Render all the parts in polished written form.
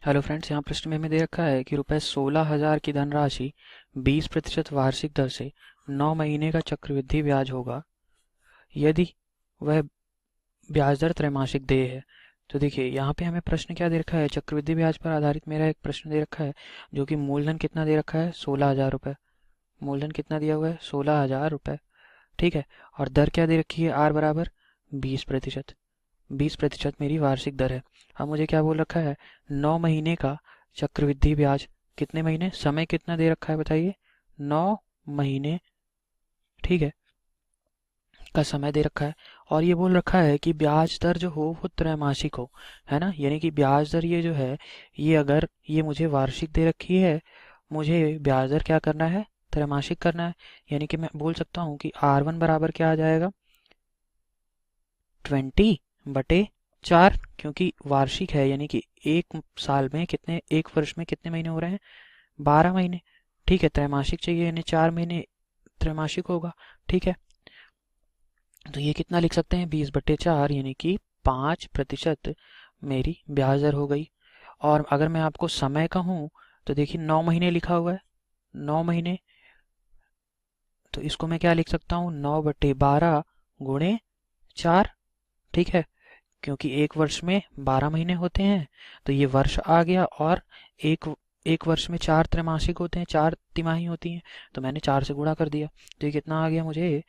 Hello friends, यहाँ प्रश्न में हमें दे रखा है कि रुपए 16,000 की धनराशि 20% वार्षिक दर से 9 महीने का चक्रवृद्धि ब्याज होगा यदि वह ब्याज दर त्रैमासिक देय है। तो देखिए यहाँ पे हमें प्रश्न क्या दे रखा है, चक्रवृद्धि ब्याज पर आधारित मेरा एक प्रश्न दे रखा है जो कि मूलधन कितना दे रखा है, 16,000 रुपये। मूलधन कितना दिया हुआ है, 16,000 रुपये। ठीक है। और दर क्या दे रखी है, आर बराबर 20%। 20% मेरी वार्षिक दर है। अब मुझे क्या बोल रखा है, 9 महीने का चक्रवृद्धि ब्याज। कितने महीने, समय कितना दे रखा है बताइए, 9 महीने। ठीक है, का समय दे रखा है। और ये बोल रखा है कि ब्याज दर जो हो वो त्रैमासिक हो, है ना। यानी कि ब्याज दर ये जो है, ये अगर ये मुझे वार्षिक दे रखी है, मुझे ब्याज दर क्या करना है, त्रैमासिक करना है। यानी कि मैं बोल सकता हूँ कि R1 बराबर क्या आ जाएगा, 20/4। क्योंकि वार्षिक है, यानी कि एक साल में कितने, एक वर्ष में कितने महीने हो रहे हैं, 12 महीने। ठीक है, त्रैमासिक चाहिए यानी 4 महीने त्रैमासिक होगा। ठीक है, तो ये कितना लिख सकते हैं, 20/4 यानी कि 5% मेरी ब्याज दर हो गई। और अगर मैं आपको समय कहूँ तो देखिए 9 महीने लिखा हुआ है, 9 महीने। तो इसको मैं क्या लिख सकता हूँ, 9/12 गुणे 4। ठीक है, क्योंकि एक वर्ष में 12 महीने होते हैं, तो ये वर्ष आ गया। और एक एक वर्ष में 4 त्रैमासिक होते हैं, 4 तिमाही होती हैं, तो मैंने 4 से गुणा कर दिया। तो ये कितना आ गया मुझे,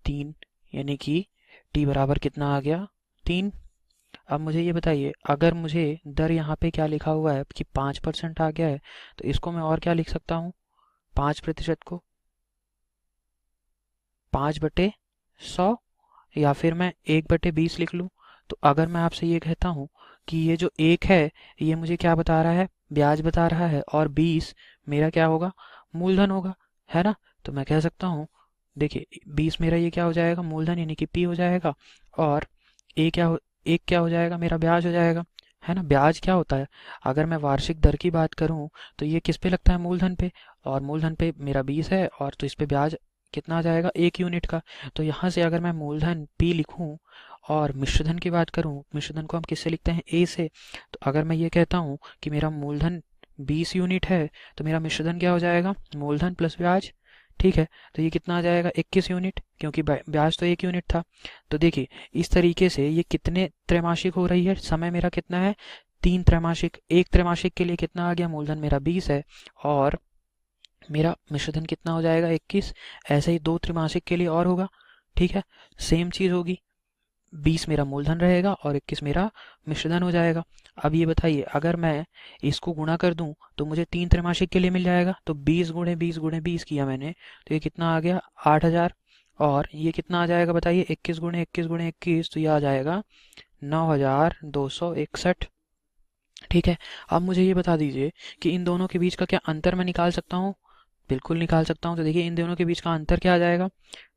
3। यानी कि टी बराबर कितना आ गया, 3। अब मुझे ये बताइए, अगर मुझे दर यहाँ पे क्या लिखा हुआ है कि 5% आ गया है, तो इसको मैं और क्या लिख सकता हूँ, 5% को 5/100, या फिर मैं 1/20 लिख लूँ। तो अगर मैं आपसे ये कहता हूँ कि ये जो 1 है, ये मुझे क्या बता रहा है, ब्याज बता रहा है, और 20 मेरा क्या होगा, मूलधन होगा, है ना। तो मैं कह सकता हूँ, देखिए 20 मेरा ये क्या हो जाएगा, मूलधन यानी कि पी हो जाएगा। और ए क्या हो, एक क्या हो जाएगा, मेरा ब्याज हो जाएगा, है ना। ब्याज क्या होता है, अगर मैं वार्षिक दर की बात करूं तो ये किस पे लगता है, मूलधन पे। और मूलधन पे मेरा 20 है, और तो इस पे ब्याज कितना आ जाएगा, 1 यूनिट का। तो यहाँ से अगर मैं मूलधन P लिखूं और मिश्रधन की बात करूं, मिश्रधन को हम किससे लिखते हैं, A से। तो अगर मैं ये कहता हूं कि मेरा मूलधन 20 यूनिट है, तो मेरा मिश्रधन क्या हो जाएगा, मूलधन प्लस ब्याज। ठीक है, तो ये कितना आ जाएगा, 21 यूनिट, क्योंकि ब्याज तो 1 यूनिट था। तो देखिए इस तरीके से ये कितने त्रैमासिक हो रही है, समय मेरा कितना है, 3 त्रैमासिक। एक त्रैमासिक के लिए कितना आ गया, मूलधन मेरा 20 है, और मेरा मिश्रधन कितना हो जाएगा, 21। ऐसे ही 2 त्रैमासिक के लिए और होगा। ठीक है, सेम चीज होगी, 20 मेरा मूलधन रहेगा और 21 मेरा मिश्रधन हो जाएगा। अब ये बताइए, अगर मैं इसको गुणा कर दूं तो मुझे 3 त्रैमासिक के लिए मिल जाएगा। तो 20 × 20 × 20 किया मैंने, तो ये कितना आ गया, 8,000। और ये कितना आ जाएगा बताइए, 21 × 21 × 21, तो ये आ जाएगा 9,261। ठीक है, अब मुझे ये बता दीजिए कि इन दोनों के बीच का क्या अंतर मैं निकाल सकता हूँ, बिल्कुल निकाल सकता हूँ। तो देखिए इन दोनों के बीच का अंतर क्या आ जाएगा,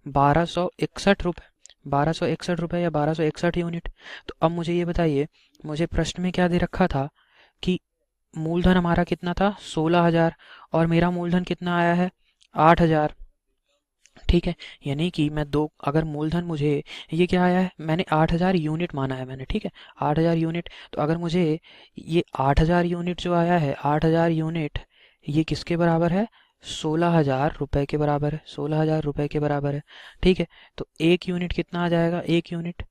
1,261 रुपये। 1,261 रुपये या 1,261 यूनिट। तो अब मुझे ये बताइए, मुझे प्रश्न में क्या दे रखा था कि मूलधन हमारा कितना था, 16,000, और मेरा मूलधन कितना आया है, 8,000। ठीक है, यानी कि मैं दो, अगर मूलधन मुझे, ये क्या आया है, मैंने 8,000 यूनिट माना है मैंने। ठीक है, 8,000 यूनिट। तो अगर मुझे ये 8,000 यूनिट जो आया है, 8,000 यूनिट, ये किसके बराबर है, 16,000 रुपए के बराबर है, 16,000 रुपए के बराबर है। ठीक है, तो 1 यूनिट कितना आ जाएगा, 1 यूनिट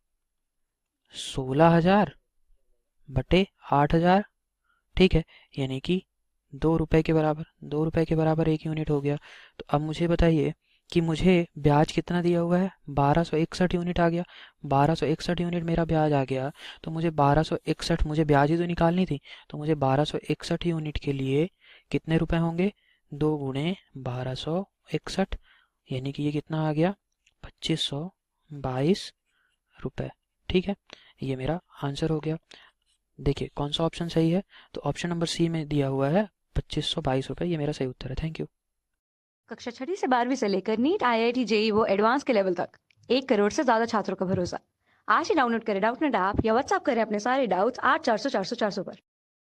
16,000/8,000। ठीक है, यानी कि 2 रुपए के बराबर, 2 रुपए के बराबर 1 यूनिट हो गया। तो अब मुझे बताइए कि मुझे ब्याज कितना दिया हुआ है, 1,261 यूनिट आ गया। 1,261 यूनिट मेरा ब्याज आ गया। तो मुझे 1,261, मुझे ब्याज ही तो निकालनी थी। तो मुझे 1,261 यूनिट के लिए कितने रुपए होंगे, 2 × 1,261, यानी कि ये कितना आ गया, 2,522 रुपये। ठीक है, ये मेरा आंसर हो गया। देखिए कौन सा ऑप्शन सही है, तो ऑप्शन नंबर सी में दिया हुआ है 2,522 रुपये, ये मेरा सही उत्तर है। Thank you. कक्षा छठी से 12वीं से लेकर नीट आईआईटी जेई वो एडवांस के लेवल तक 1 करोड़ से ज्यादा छात्रों का भरोसा। आज ही डाउनलोड करें डाउटनेट ऐप या व्हाट्सएप करें अपने सारे डाउट्स 8400 400 400 पर।